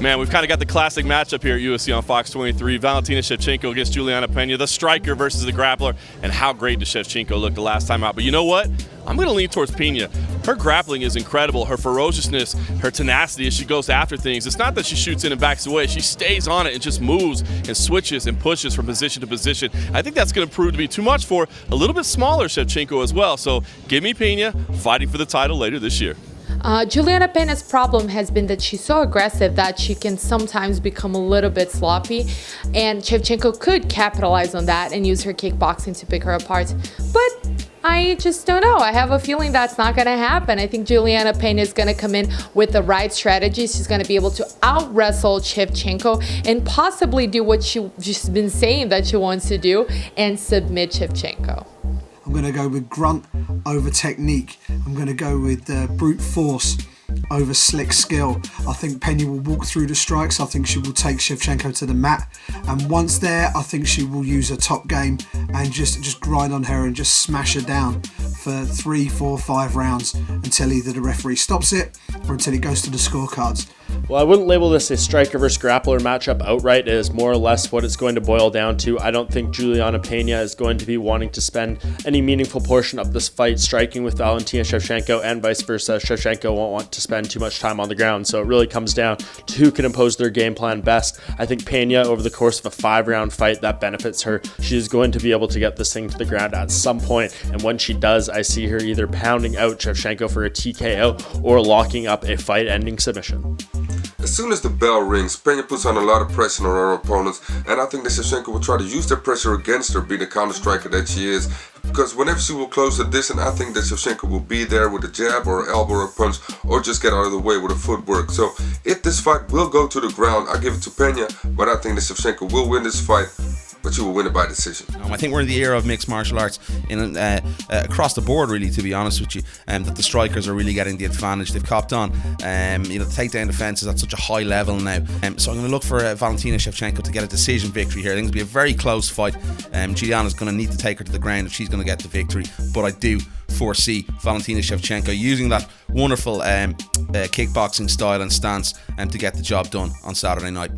Man, we've kind of got the classic matchup here at UFC on Fox 23. Valentina Shevchenko against Julianna Pena, the striker versus the grappler. And how great did Shevchenko look the last time out? But you know what? I'm going to lean towards Pena. Her grappling is incredible. Her ferociousness, her tenacity as she goes after things. It's not that she shoots in and backs away. She stays on it and just moves and switches and pushes from position to position. I think that's going to prove to be too much for a little bit smaller Shevchenko as well. So give me Pena fighting for the title later this year. Julianna Pena's problem has been that she's so aggressive that she can sometimes become a little bit sloppy, and Shevchenko could capitalize on that and use her kickboxing to pick her apart. But I just don't know. I have a feeling that's not going to happen. I think Julianna Pena is going to come in with the right strategy. She's going to be able to out-wrestle Shevchenko and possibly do what she's been saying that she wants to do and submit Shevchenko. I'm going to go with grunt over technique. I'm going to go with brute force over slick skill. I think Pena will walk through the strikes. I think she will take Shevchenko to the mat. And once there, I think she will use her top game and just grind on her and just smash her down for 3, 4, 5 rounds until either the referee stops it or until it goes to the scorecards. Well, I wouldn't label this a striker versus grappler matchup outright. It is more or less what it's going to boil down to. I don't think Julianna Pena is going to be wanting to spend any meaningful portion of this fight striking with Valentina Shevchenko, and vice versa. Shevchenko won't want to spend too much time on the ground, so it really comes down to who can impose their game plan best. I think Pena, over the course of a 5-round fight, that benefits her. She is going to be able to get this thing to the ground at some point, and when she does, I see her either pounding out Shevchenko for a TKO or locking up a fight-ending submission. As soon as the bell rings, Pena puts on a lot of pressure on her opponents, and I think that Shevchenko will try to use that pressure against her, being the counter striker that she is. Because whenever she will close the distance, I think that Shevchenko will be there with a jab or an elbow or a punch, or just get out of the way with a footwork. So if this fight will go to the ground, I give it to Pena, but I think that Shevchenko will win this fight, but you will win it by decision. I think we're in the era of mixed martial arts across the board, really, to be honest with you, that the strikers are really getting the advantage. They've copped on. The takedown defense is at such a high level now. So I'm going to look for Valentina Shevchenko to get a decision victory here. I think it'll be a very close fight. Julianna's going to need to take her to the ground if she's going to get the victory, but I do foresee Valentina Shevchenko using that wonderful kickboxing style and stance to get the job done on Saturday night.